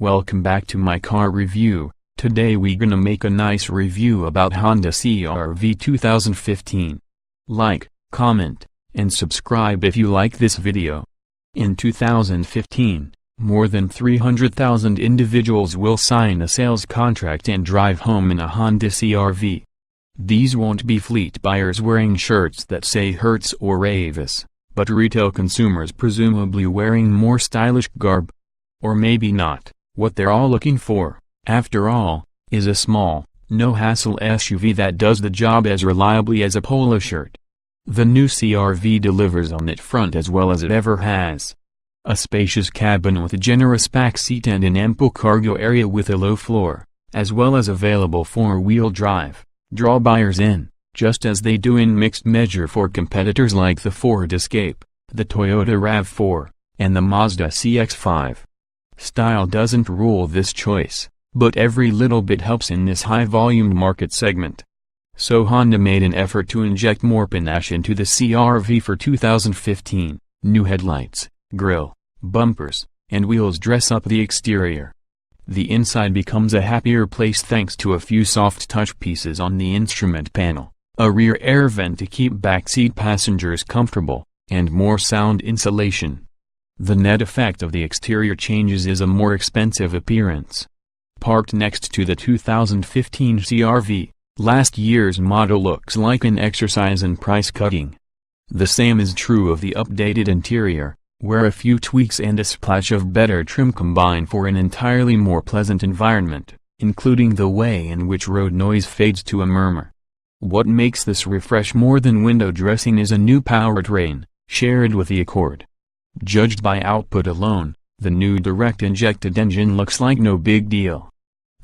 Welcome back to my car review. Today we gonna make a nice review about Honda CR-V 2015. Like, comment, and subscribe if you like this video. In 2015, more than 300,000 individuals will sign a sales contract and drive home in a Honda CR-V. These won't be fleet buyers wearing shirts that say Hertz or Avis, but retail consumers presumably wearing more stylish garb. Or maybe not. What they're all looking for, after all, is a small, no-hassle SUV that does the job as reliably as a polo shirt. The new CR-V delivers on that front as well as it ever has. A spacious cabin with a generous back seat and an ample cargo area with a low floor, as well as available four-wheel drive, draw buyers in, just as they do in mixed measure for competitors like the Ford Escape, the Toyota RAV4, and the Mazda CX-5. Style doesn't rule this choice, but every little bit helps in this high-volume market segment. So Honda made an effort to inject more panache into the CR-V for 2015. New headlights, grille, bumpers, and wheels dress up the exterior. The inside becomes a happier place thanks to a few soft touch pieces on the instrument panel, a rear air vent to keep backseat passengers comfortable, and more sound insulation. The net effect of the exterior changes is a more expensive appearance. Parked next to the 2015 CR-V, last year's model looks like an exercise in price cutting. The same is true of the updated interior, where a few tweaks and a splash of better trim combine for an entirely more pleasant environment, including the way in which road noise fades to a murmur. What makes this refresh more than window dressing is a new powertrain, shared with the Accord. Judged by output alone, the new direct-injected engine looks like no big deal.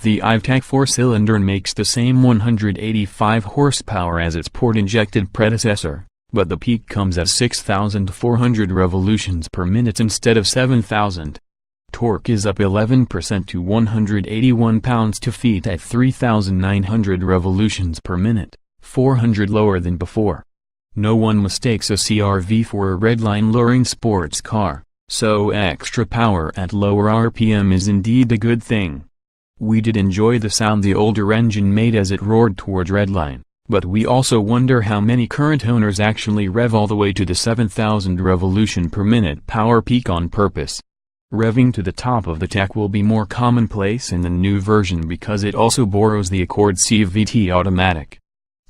The iVTEC four-cylinder makes the same 185 horsepower as its port-injected predecessor, but the peak comes at 6,400 revolutions per minute instead of 7,000. Torque is up 11% to 181 pounds-feet at 3,900 revolutions per minute, 400 lower than before. No one mistakes a CR-V for a redline luring sports car, so extra power at lower RPM is indeed a good thing. We did enjoy the sound the older engine made as it roared toward redline, but we also wonder how many current owners actually rev all the way to the 7,000 revolution per minute power peak on purpose. Revving to the top of the tech will be more commonplace in the new version because it also borrows the Accord CVT automatic.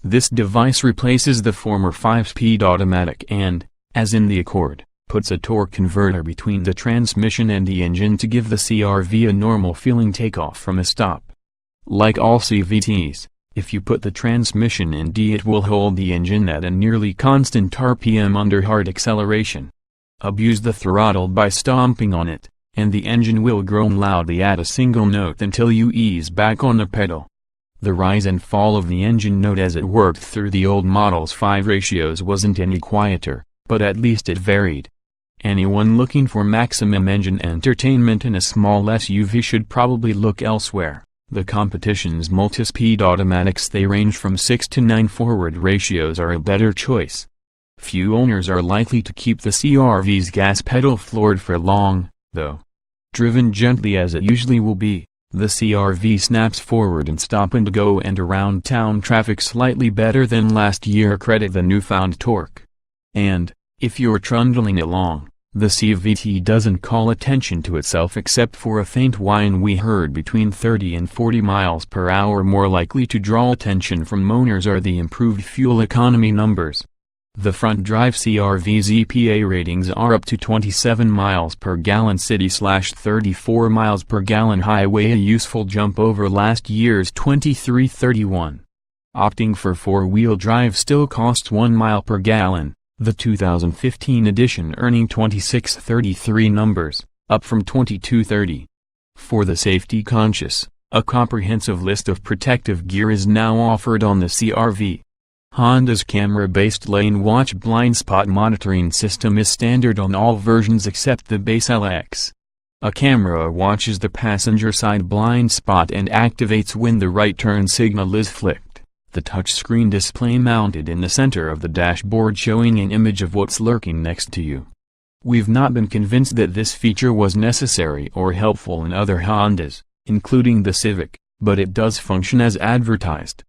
This device replaces the former 5-speed automatic and, as in the Accord, puts a torque converter between the transmission and the engine to give the CR-V a normal-feeling takeoff from a stop. Like all CVTs, if you put the transmission in D, it will hold the engine at a nearly constant RPM under hard acceleration. Abuse the throttle by stomping on it, and the engine will groan loudly at a single note until you ease back on the pedal. The rise and fall of the engine note as it worked through the old model's 5 ratios wasn't any quieter, but at least it varied. Anyone looking for maximum engine entertainment in a small SUV should probably look elsewhere. The competition's multi-speed automatics, they range from 6 to 9 forward ratios, are a better choice. Few owners are likely to keep the CR-V's gas pedal floored for long, though. Driven gently as it usually will be, the CR-V snaps forward and stop and go and around town traffic slightly better than last year, credit the newfound torque. And, if you're trundling along, the CVT doesn't call attention to itself except for a faint whine we heard between 30 and 40 miles per hour. More likely to draw attention from owners are the improved fuel economy numbers. The front-drive CR-V's EPA ratings are up to 27 miles per gallon city/34 miles per gallon highway, a useful jump over last year's 23-31. Opting for four-wheel drive still costs 1 mile per gallon, the 2015 edition earning 26-33 numbers, up from 22-30. For the safety-conscious, a comprehensive list of protective gear is now offered on the CR-V. Honda's camera-based lane watch blind spot monitoring system is standard on all versions except the base LX. A camera watches the passenger side blind spot and activates when the right turn signal is flicked. The touchscreen display mounted in the center of the dashboard showing an image of what's lurking next to you. We've not been convinced that this feature was necessary or helpful in other Hondas, including the Civic, but it does function as advertised.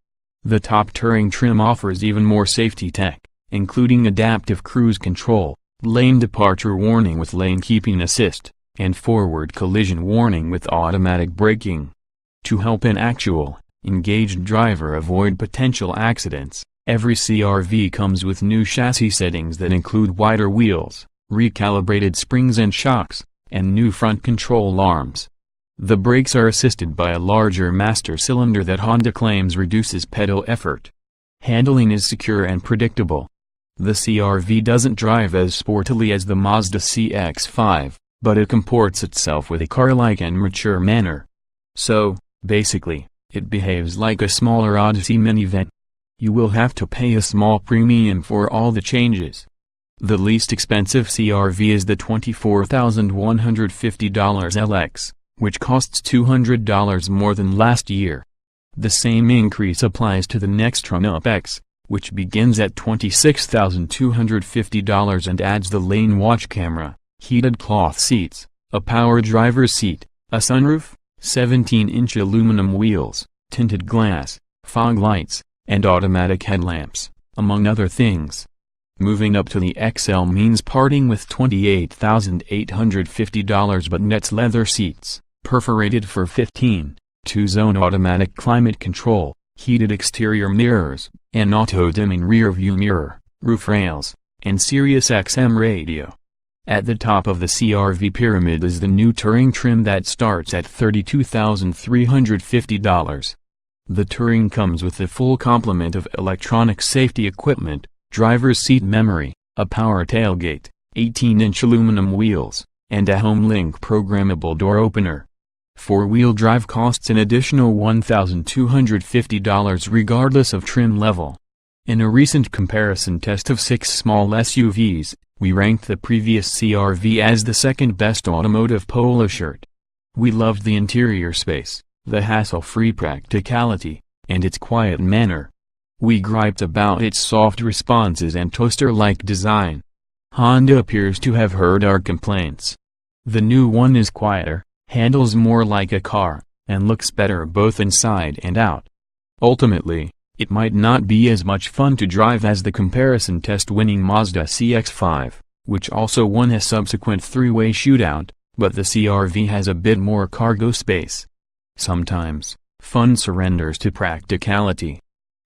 The top Touring trim offers even more safety tech, including adaptive cruise control, lane departure warning with lane keeping assist, and forward collision warning with automatic braking. To help an actual, engaged driver avoid potential accidents, every CR-V comes with new chassis settings that include wider wheels, recalibrated springs and shocks, and new front control arms. The brakes are assisted by a larger master cylinder that Honda claims reduces pedal effort. Handling is secure and predictable. The CR-V doesn't drive as sportily as the Mazda CX-5, but it comports itself with a car-like and mature manner. So, basically, it behaves like a smaller Odyssey minivan. You will have to pay a small premium for all the changes. The least expensive CR-V is the $24,150 LX, which costs $200 more than last year. The same increase applies to the next run-up X, which begins at $26,250 and adds the lane watch camera, heated cloth seats, a power driver's seat, a sunroof, 17-inch aluminum wheels, tinted glass, fog lights, and automatic headlamps, among other things. Moving up to the XL means parting with $28,850 but nets leather seats, perforated for 15, 2-zone automatic climate control, heated exterior mirrors, an auto-dimming rear-view mirror, roof rails, and Sirius XM radio. At the top of the CR-V pyramid is the new Touring trim that starts at $32,350. The Touring comes with the full complement of electronic safety equipment, driver's seat memory, a power tailgate, 18-inch aluminum wheels, and a HomeLink programmable door opener. Four-wheel drive costs an additional $1,250 regardless of trim level. In a recent comparison test of 6 small SUVs, we ranked the previous CR-V as the second best automotive polo shirt. We loved the interior space, the hassle-free practicality, and its quiet manner. We griped about its soft responses and toaster-like design. Honda appears to have heard our complaints. The new one is quieter, handles more like a car, and looks better both inside and out. Ultimately, it might not be as much fun to drive as the comparison test-winning Mazda CX-5, which also won a subsequent three-way shootout, but the CR-V has a bit more cargo space. Sometimes, fun surrenders to practicality.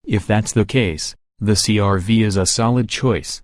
If that's the case, the CR-V is a solid choice.